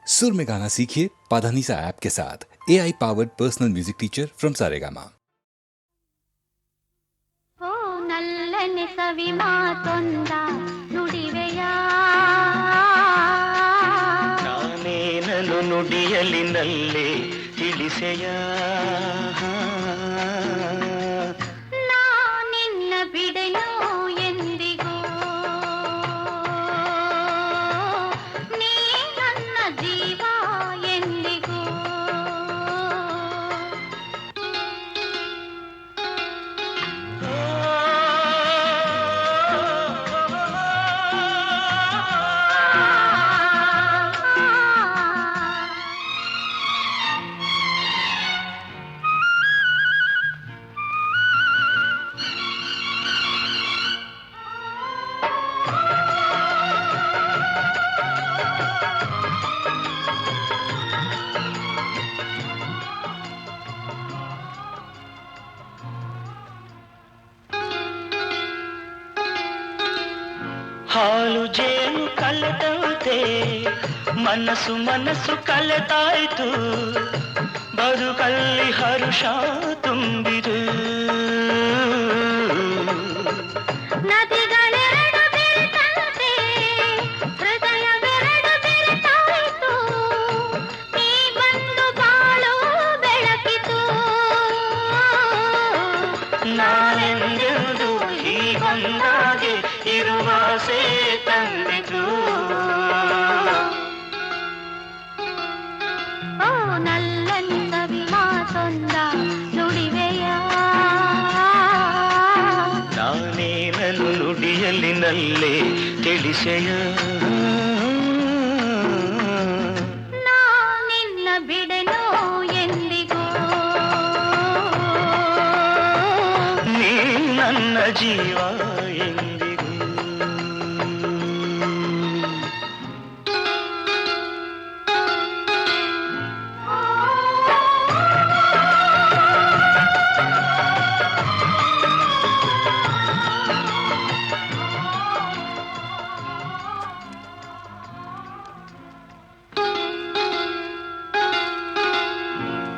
सुर में गाना सीखिए पाधानीसा ऐप के साथ। AI powered personal music teacher from Saregama. ಓ ನಲ್ಲನೆ ಸವಿ ಮಾತೊಂದ ನುಡಿವೆಯ ನಾನೇನನು ನುಡಿಯಲಿ ನಲ್ಲೆ ತಿಳಿಸೆಯ ನಾ ನಿನ್ನ ಬಿಡೆನು ಎಂದಿಗೂ ನೀ ನನ್ನ ಜೀವ ಎಂದಿಗೂ ಹಾಲು ಜೇನು ಕಲೆದಂತೆ ಮನಸ್ಸು ಮನಸ್ಸು ಕಲೆತಾಯ್ತು ಬದುಕಲ್ಲಿ ಹರುಷ ತುಂಬಿರು ನದಿಗಳೆರಡು ಬೆರೆತಂತೆ ಹೃದಯವೆರಡು ಬೆರೆತಾಯಿತು ನೀ ಬಂದು ಬಾಳು ಬೆಳಕಿತು ನಾನೆಂದೆಂದು ಹೀಗೊಂದಾಗೆ ಇರುವಾಸೆ ತಂದಿತು ಓ ನಲ್ಲನೆ ಸವಿ ಮಾತೊಂದ ನುಡಿವೆಯ ನಾನೇನನು ನುಡಿಯಲಿ ನಲ್ಲೆ ತಿಳಿಸೆಯ ನಾ ನಿನ್ನ ಬಿಡೆನು ಎಂದಿಗೂ ನೀ ನನ್ನ ಜೀವ ಎಂದಿಗೂ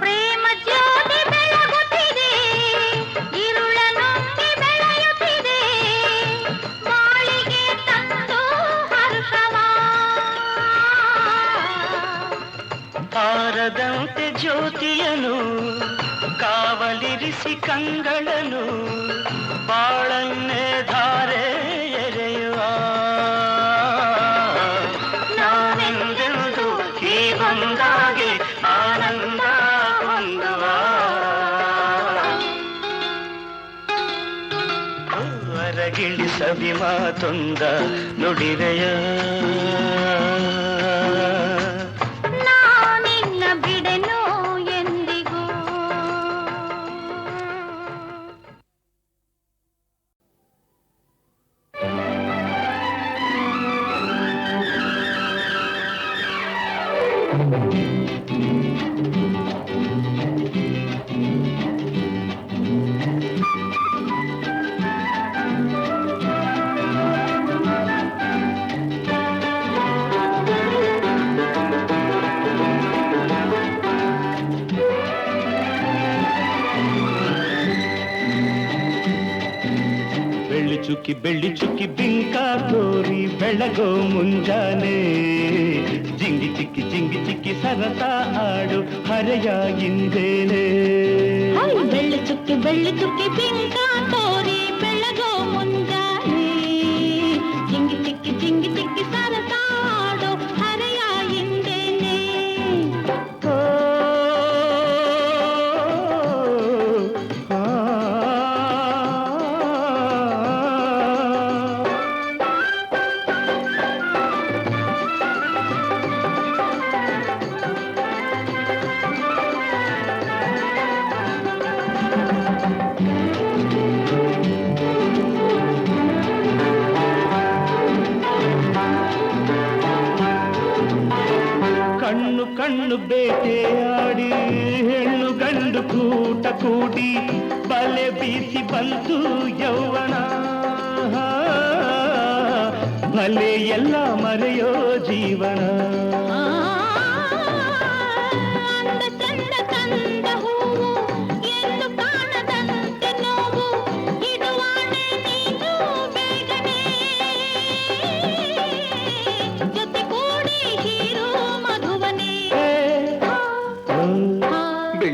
ಪ್ರೇಮ ಜ್ಯೋತಿ ಬೆಳಗುತ್ತಿದೆ ಇರುಳ ನುಂಗಿ ಬೆಳೆಯುತ್ತಿದೆ ಬಾಳಿಗೆ ತಂದು ಹರ್ಷವ ತಾರದಂತೆ ಜ್ಯೋತಿಯನು ಕಾವಲಿರಿಸಿ ಕಂಗಳನು ಬಾಳನ್ನೇ ಧಾರೆ ಎರೆಯುವ ನಾನೆಂದೆಂದು ಹೀಗೊಂದಾಗೆ ಆನಂದ ಹೊಂದುವ ಹೊರಗಿಳಿ ಸವಿ ಮಾತೊಂದ ನುಡಿರೆಯ ನಾ ನಿನ್ನ ಬಿಡೆನು ಎಂದಿಗೂ ಬೆಳ್ಳಿ ಚುಕ್ಕಿ ಬಿಂಕ ತೋರಿ ಬೆಳಗೋ ಮುಂಜಾನೆ ಜಿಂಗಿ ಚಿಕ್ಕಿ ಸರಸ ಆಡು ಹರೆಯ ಹಿಂದೇನೆ ಬೆಳ್ಳಿ ಚುಕ್ಕಿ ಬಿಂಕ ತೋರಿ ಬೆಳಗೋ ಮುಂಜಾನೆ ಜಿಂಗಿ ಚಿಕ್ಕಿ ಸರಸಾಡೋ ಹರೆಯ ಹಿಂದೇನೆ ಕಣ್ಣು ಬೇಟೆಯಾಡಿ ಹೆಣ್ಣು ಗಂಡು ಕೂಟ ಕೂಡಿ ಬಲೆ ಬೀಸಿ ಬಂತು ಯೌವನ ಭಲೆ ಎಲ್ಲ ಮರೆಯೋ ಜೀವನ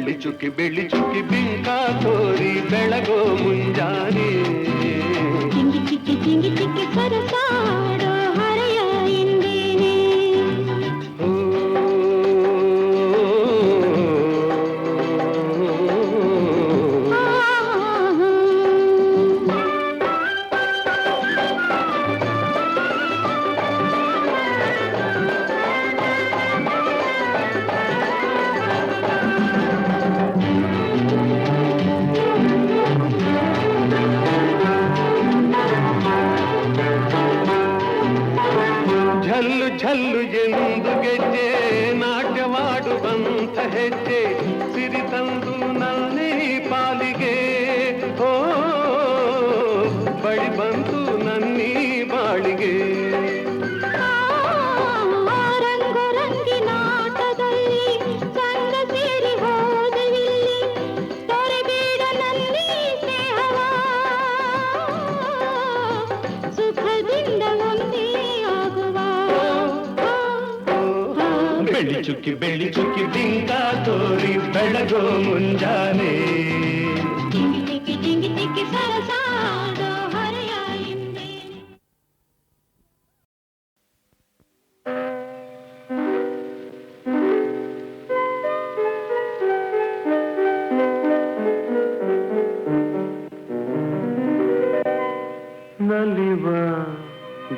ಬೆಳ್ಳಿ ಚುಕ್ಕಿ ಬಿಂಕ ತೋರಿ ಬೆಳಗೋ ಮುಂಜಾನೆ ಚಿಂಗಿ ಚಿಕ್ಕಿ ಸರಸಾಡೋ ಹರೆಯ ಎಂದೇನೆ ಝಲ್ಲು ಎಂದು ಗೆಜ್ಜೆ ನಾಟ್ಯವಾಡುವಂಥ ಹೆಜ್ಜೆ ಸಿರಿ ತಂದು ನನ್ನೇ ಪಾಲಿಗೆ ಓ ಬಳಿ ಬಂತು ನನ್ನೀ ಬಾಳಿಗೆ ರಂಗು ರಂಗಿನಾಟದಲ್ಲಿ ಸಂಗ ಸೇರಿ ಹೋದವಿಲ್ಲಿ ತೊರೆಬೇಡ ನನ್ನಿ ಸ್ನೇಹವ ಸುಖದಿಂದ ಒಂದೇ ಆಗುವ ಬೆಳ್ಳಿ ಚುಕ್ಕಿ ಬಿಂಕ ತೋರಿ ಬೆಳಗೋ ಮುಂಜಾನೆ ಚಿಂಗಿ ಚಿಕ್ಕಿ ಸರಸಾಡೋ ಹರೆಯ ಎಂದೇನೆ ನಲಿವ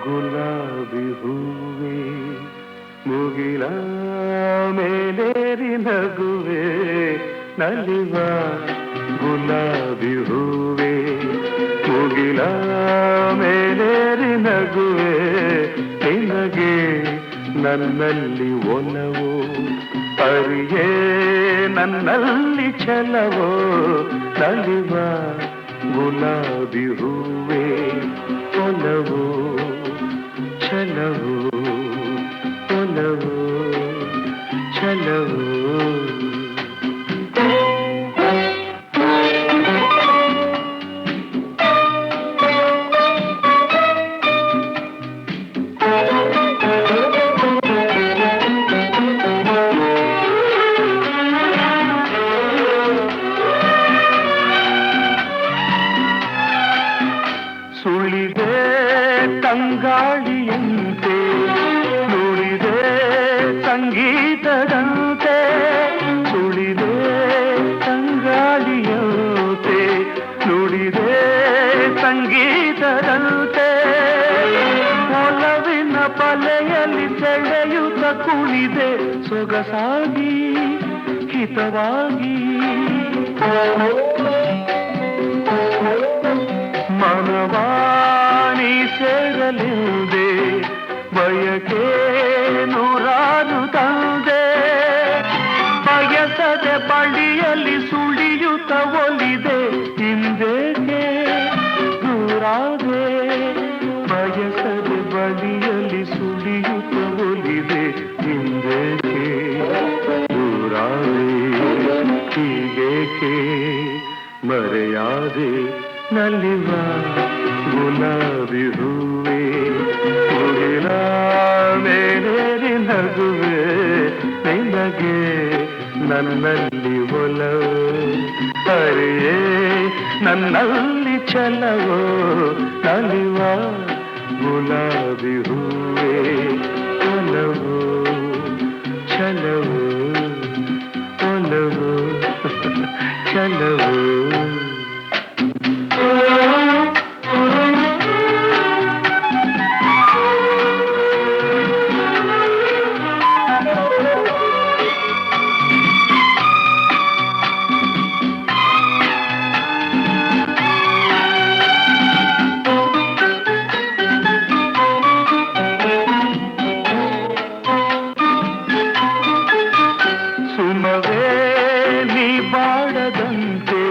ಗುಲಾಬಿ ಹೂವೇ ಮುಗಿಲ ಮೇಲೇರಿ ನಗುವೆ ನಲಿವ ಗುಲಾಬಿ ಹೂವೇ ಮುಗಿಲ ಮೇಲೇರಿ ನಗುವೆ ನಿನಗೆ ನನ್ನಲ್ಲಿ ಒಲವೋ ಅರಿಯೇ ನನ್ನಲ್ಲಿ ಛಲವೋ ನಲಿವ ಗುಲಾಬಿ ಹೂವೇ ಒಲವೋ ಛಲವೋ ಒಲವೋ ಛಲವೋ ಸುಳಿದೆ ತಂಗಾಳಿಯಂತೆ ನುಡಿದೆ ಸಂಗೀತದಂತೆ ಸುಳಿದೆ ತಂಗಾಳಿಯಂತೆ ನುಡಿದೆ ಸಂಗೀತದಂತೆ ಒಲವಿನ ಬಲೆಯಲ್ಲಿ ಸೆಳೆಯುತ್ತ ಕುಣಿದೆ ಸೊಗಸಾಗಿ ಹಿತವಾಗಿ ಮನವಾಣಿ ಸೇರಲೆಂದೆ ಬಯಕೆ ನೂರಾರು ತಂದೆ ಬಯಸದೆ ಬಳಿಯಲ್ಲಿ ಸುಳಿಯುತ್ತ ಒಲಿದೆ ಹಿಂದೇಕೆ ದೂರಾದೆ ಬಯಸದೆ ಬಳಿಯಲ್ಲಿ ಸುಳಿಯುತ್ತ ಒಲಿದೆ ಹಿಂದೇಕೆ ದೂರಾದೆ ಹೀಗೇಕೆ ಮರೆಯಾದೆ ನಲಿವ ಗುಲಾಬಿ ಹೂವೇ ಮುಗಿಲ ಮೇಲೇರಿ ನಗುವೆ ನಿನಗೆ ನನ್ನಲ್ಲಿ ಒಲವು ಅರಿಯೇ ನನ್ನಲ್ಲಿ ಛಲವೋ ನಲಿವ ಗುಲಾಬಿ ಹೂವೇ ಒಲವು ಛಲವೋ ಒಲವು ಛಲವೋ ಸುಮವೇ ನೀ ಬಾಡದಂತೆ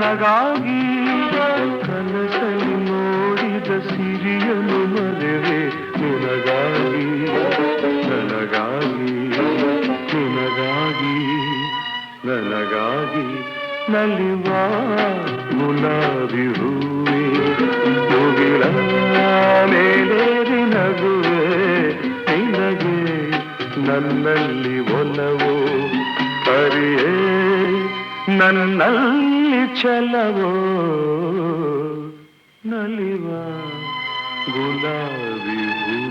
ನನಗಾಗಿ ಕನಸಲ್ಲಿ ನೋಡಿದ ಸಿರಿಯನ್ನು ಮರೆವೆ ನಿನಗಾಗಿ ನನಗಾಗಿ ನಿನಗಾಗಿ ನನಗಾಗಿ ನಲಿವ ಗುಲಾಬಿ ಹೂವೆ ಮುಗಿಲ ಮೇಲೇರಿ ನಗುವೆ ನಿನಗೆ ನನ್ನಲ್ಲಿ ಒಲವು ಅರಿಯೇ ನನ್ನಲ್ಲಿ ಛಲವೋ ನಲಿವ ಗುಲಾಬಿ ಹೂವೆ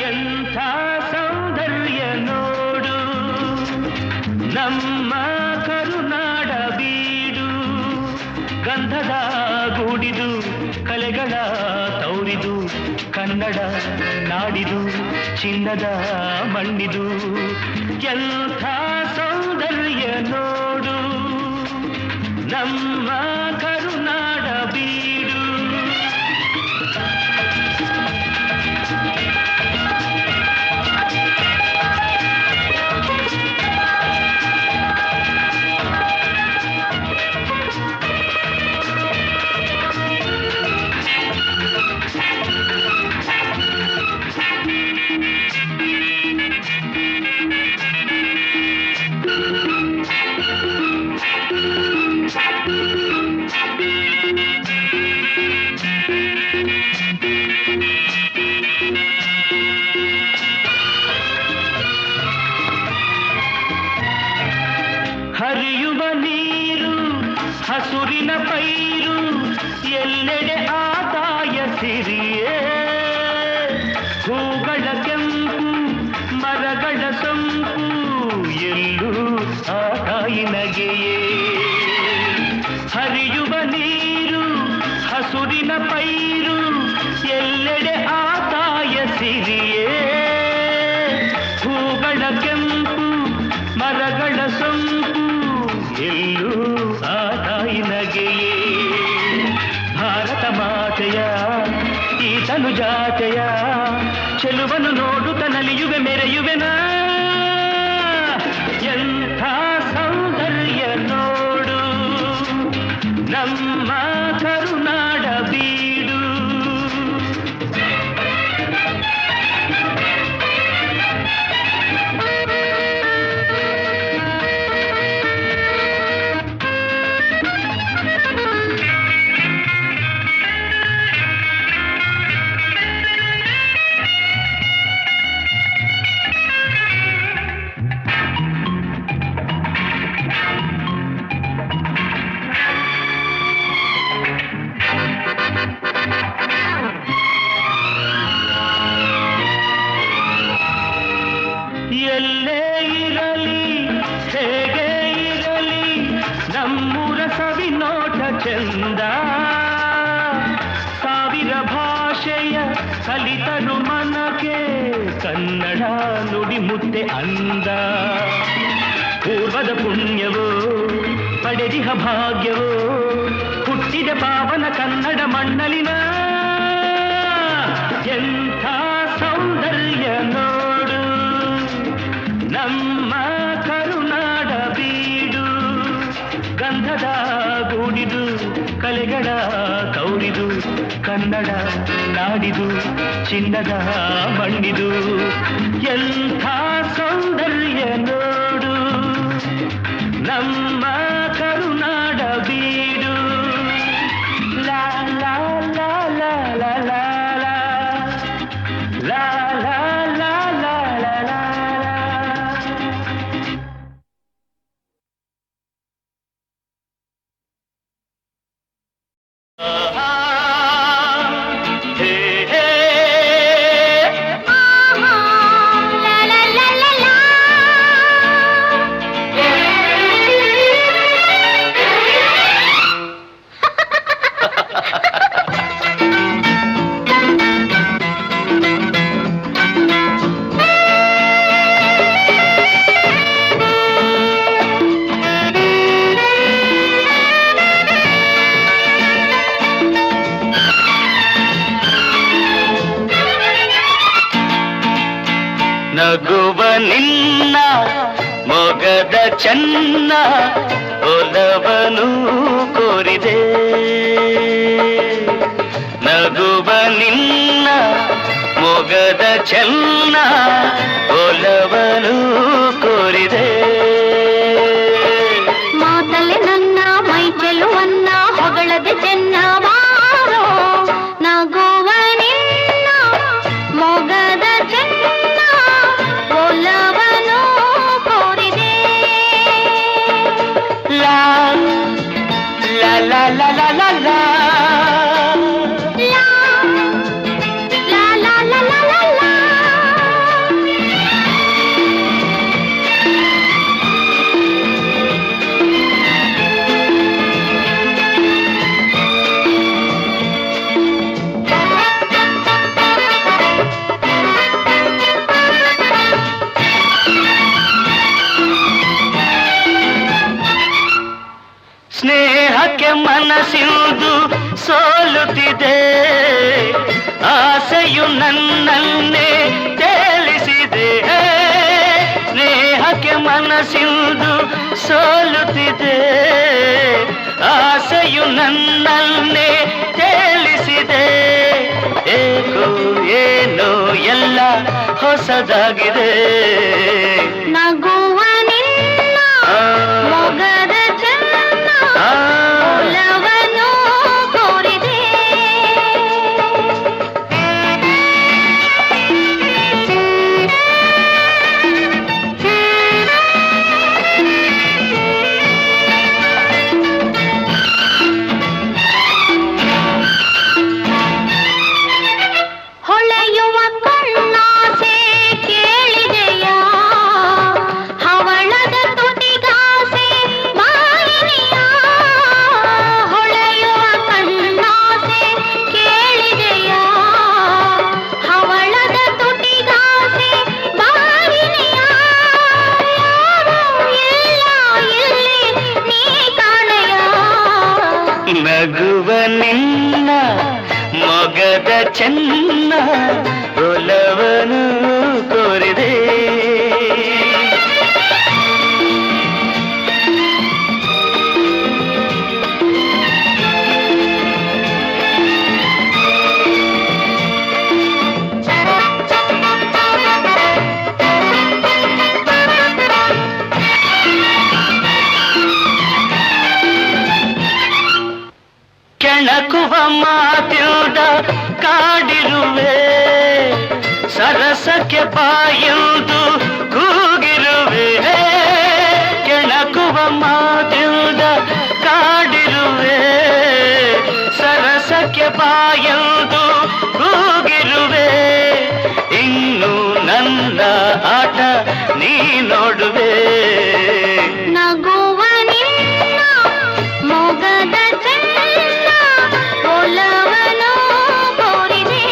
ಎಂಥ ಸೌಂದರ್ಯ ನೋಡು ನಮ್ಮ ಕರುನಾಡ ಬೀಡು ಗಂಧದ ಗೂಡಿದು ಕಲೆಗಳ ತೌರಿದು ಕನ್ನಡ ನಾಡಿದು ಚಿನ್ನದ ಮಣ್ಣಿದು ಎಂಥ ಸೌಂದರ್ಯ ನೋಡು ನಮ್ಮ ಕರುನಾಡ ಬೀಡು ಹರಿಯುವ ನೀರು ಹಸುರಿನ ಪೈರು ಎಲ್ಲೆಡೆ ಆದಾಯ ಸಿರಿಯೇ ಹೂಗಳ ಕೆಂಪು ಮರಗಳ ಸೊಂಪು ಎಲ್ಲೂ ಆ ತಾಯಿನಗೆಯೇ ಹರಿಯುವ ನೀರು ಹಸುರಿನ ಪೈರು ಎಲ್ಲೆಡೆ ಆದಾಯ ಸಿರಿಯೇ ಹೂಗಳ ಕೆಂಪು ಮರಗಳ ಸೊಂಪು ಎಲ್ಲೂ ಆ ತಾಯಿನಗೆಯೇ ಭಾರತ ಮಾತೆಯ ಈ ತನು ಜಾತೆಯ ಚೆಲುವನ್ನು ನೋಡುತ್ತ ನಲಿಯುವೆ ಮೆರೆಯುವೆನ ಎಂಥ ಸೌಂದರ್ಯ ನೋಡು ನಮ್ಮ ಕರುನಾಡ ಬೀಡು ಎಲ್ಲೇ ಇರಲಿ ಹೇಗೆ ಇರಲಿ ನಮ್ಮೂರ ಸವಿನೋಟ ಚಂದ ಸಾವಿರ ಭಾಷೆಯ ಕಲಿತರು ಮನಕ್ಕೆ ಕನ್ನಡ ನುಡಿ ಮುತ್ತೆ ಅಂದ ಪೂರ್ವದ ಪುಣ್ಯವೋ ಪಡೆದಿಹ ಭಾಗ್ಯವೋ ಹುಟ್ಟಿದ ಪಾವನ ಕನ್ನಡ ಮಣ್ಣಲಿನ ಎಂಥ ಸೌಂದರ್ಯ ನೋಡು ನಮ್ಮ ಕರುನಾಡ ಬೀಡು ಗಂಧದ ಗೂಡಿದು ಕಲೆಗಳ ತೌರಿದು ಕನ್ನಡ ನಾಡಿದು ಚಿನ್ನದ ಮಣ್ಣಿದು ಎಂಥ ಸೌಂದರ್ಯ ನೋಡು ನಮ್ಮ ಕರುನಾಡ ಬೀಡು ಲಾ ಲಾ ಲಾ ಲಾ ನಗುವ ನಿನ್ನ ಮೊಗದ ಚೆನ್ನ ಒಲವನು ಕೋರಿದೆ ನಗುವ ನಿನ್ನ ಮೊಗದ ಚೆನ್ನ ಒಲವನು ಕೋರಿದೆ ಮಾತಲೆ ನನ್ನ ಮೈ ಚೆಲುವನ್ನ ಹೊಗಳದೆ ಚೆನ್ನವಾರೋ ನಗುವ ನಿನ್ನ ಮೊಗದ ಚೆನ್ನ ಒಲವನು ಕೋರಿದೆ ಲಾ ಲಾ ಲಾ ಲಾ ಲಾ ಲಾ ಲಾ ಲಾ ಲಾ ಲಾ ಲಾ ಲಾ ಲಾ. ಸ್ನೇಹಕ್ಕೆ ಮನಸ್ಸಿಂದು ಸೋಲುತ್ತಿದೆ ಆಸೆಯು ನನ್ನನ್ನೇ ತೇಲಿಸಿದೆ ಸ್ನೇಹಕ್ಕೆ ಮನಸ್ಸಿಂದು ಸೋಲುತ್ತಿದೆ ಆಸೆಯು ನನ್ನನ್ನೇ ತೇಲಿಸಿದೆ ಏಕೋ ಏನೋ ಎಲ್ಲ ಹೊಸದಾಗಿದೆ ನಗುವ ನಿನ್ನ ಮೊಗದ ಚೆನ್ನ ಒಲವನು ಕೋರಿದೆ ಹೊಳೆಯುವ ಕಣ್ಣಾಸೆ ಕೇಳಿದೆಯಾ ಹವಳದ ತುಟಿಗಾಸೆ ಮಾಲಿನಿಯ ಹೊಳೆಯುವ ಕಣ್ಣಾಸೆ ಕೇಳಿದೆಯಾ ಹವಳದ ತುಟಿಗಾಸೆ ಮಾಲಿನಿಯ ಯಾರೂ ಇಲ್ಲ ಇಲ್ಲಿ ನೀ ಕಾಣೆಯ ನಗುವ ನಿನ್ನ ಮೊಗದ ಚೆನ್ನ ಒಲವನು ಕೋರಿದೆ ಕೆಣಕುವ ಮಾತಿಲ್ದ ಕಾಡಿರುವೆ ಸರಸಕ್ಕೆ ಬಾಯುವುದು ಕೂಗಿರುವೆ ಕೆಣಕುವ ಮಾತಿಲ್ದ ಕಾಡಿರುವೆ ಸರಸಕ್ಕೆ ಬಾಯುವುದು ಕೂಗಿರುವೆ ಇನ್ನು ನನ್ನ ಆಟ ನೀ ನೋಡುವೆ ನಗುವ ನಿನ್ನ ಮೊಗದ ಚೆನ್ನ ಒಲವನು ಕೋರಿದೆ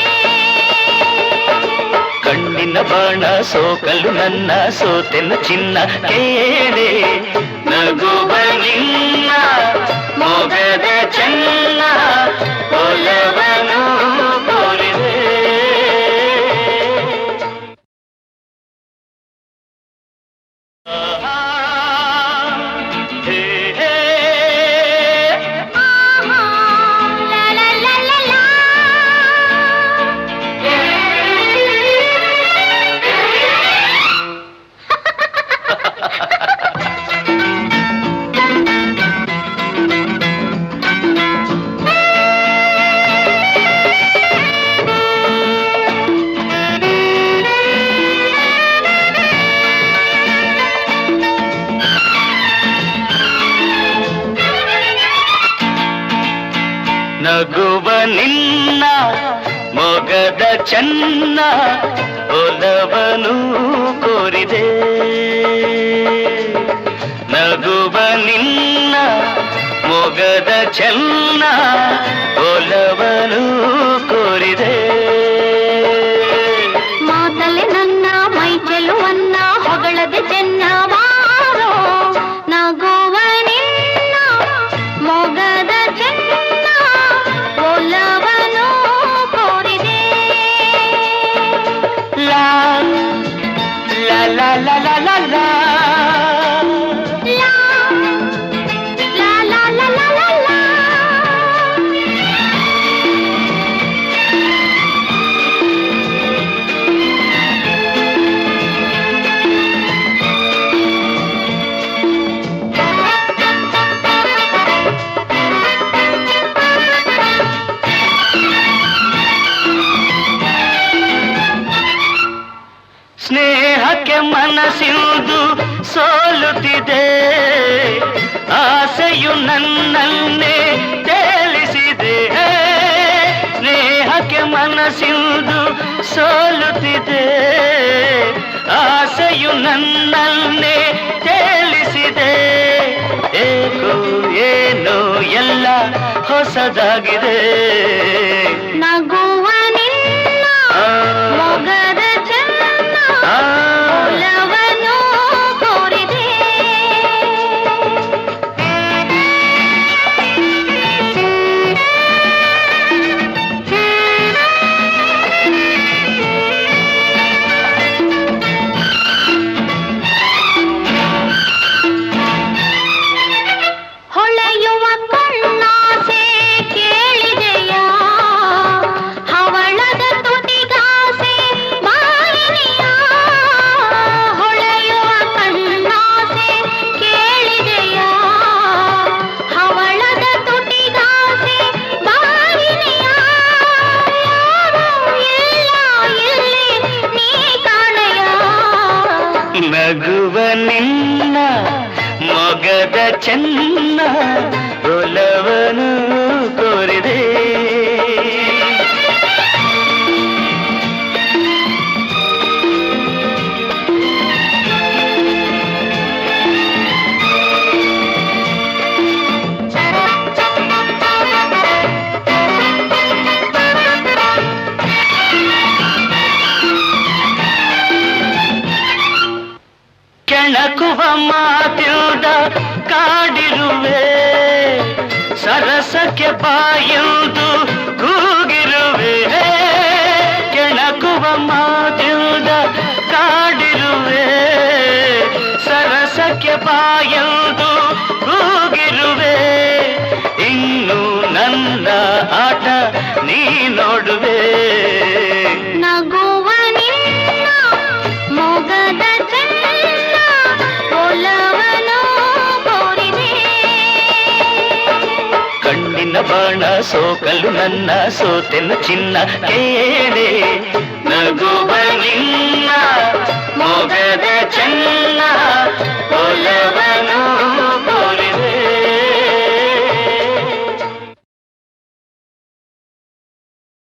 ಕಣ್ಣಿನ ಬಾಣ ಸೋಕಲು ನನ್ನ ಸೋತೆನು ಚಿನ್ನ ಕೇಳೆ ನಗುವ ನಿನ್ನ ಮೊಗದ ಚೆನ್ನ ಒಲವನು ಕೋರಿದೆ ಹೇ ಹೇ ಆಹಾ ಲಾ ಲಾ ಲಾ ಲಾ ಲಾ. ನಗುವ ನಿನ್ನ ಮೊಗದ ಚೆನ್ನ ಒಲವನು ಕೋರಿದೆ ನಗುವ ನಿನ್ನ ಮೊಗದ ಚೆನ್ನ ಒಲವನು ಕೋರಿದೆ ಮಾತಲೆ ನನ್ನ ಮೈ ಚೆಲುವನ್ನ ಹೊಗಳದೆ ಚೆನ್ನವಾರೋ ನಗುವ ನಿನ್ನ ಮೊಗದ ಚೆನ್ನ ಒಲವನು ಕೋರಿದೆ ಲಾ ಮನಸ್ಸಿಂದು ಸೋಲುತ್ತಿದೆ, ಆಸೆಯು ನನ್ನನ್ನೇ ತೇಲಿಸಿದೆ. ಸ್ನೇಹಕ್ಕೆ ಮನಸ್ಸಿಂದು ಸೋಲುತ್ತಿದೆ, ಆಸೆಯು ನನ್ನನ್ನೇ ತೇಲಿಸಿದೆ. ಏಕೋ ಏನೋ ಎಲ್ಲ ಹೊಸದಾಗಿದೆ. ನಗುವ ನಿನ್ನ ಮೊಗದ ಚೆನ್ನ ಒಲವನ್ನು ಕೋರಿದೆ. ಹೊಳೆಯುವ ಕಣ್ಣಾಸೆ ಕೇಳಿದೆಯಾ, ಹವಳದ ತುಟಿಗಾಸೆ ಮಾರಿದೆಯಾ. ಹೊಳೆಯುವ ಕಣ್ಣಾಸೆ ಕೇಳಿದೆಯಾ, ಹವಳದ ತುಟಿಗಾಸೆ ಮಾರಿದೆಯಾ. ಯಾರೂ ಇಲ್ಲ ಇಲ್ಲಿ ನೀ ಕಾಣೆಯ. ನಗುವ ನಿನ್ನ ಮೊಗದ ಚೆನ್ನ ಒಲವನು ಕೋರಿದೆ. ಕೆಣಕುವ ಮಾತಿಲ್ದ ಕಾಡಿರುವೆ, ಸರಸಕ್ಕೆ ಬಾಯುವುದು ಕೂಗಿರುವೆ. ಕೆಣಕುವ ಮಾತಿಲ್ದ ಕಾಡಿರುವೆ, ಸರಸಕ್ಕೆ ಬಾಯುವುದು ಕೂಗಿರುವೆ. ಇನ್ನು ನನ್ನ ಆಟ ನೀ ನೋಡುವೆ. ನಗುವ ನಿನ್ನ ಮೊಗದ ಚೆನ್ನ ಒಲವನ್ನು ಕೋರಿದೆ. ಕಣ್ಣಿನ ಬಾಣ ಸೋಕಲು ನನ್ನ ಸೋತೆನು ಚಿನ್ನ ಕೇಳೆ. ನಗುವ ನಿನ್ನ ಮೊಗದ ಚೆನ್ನ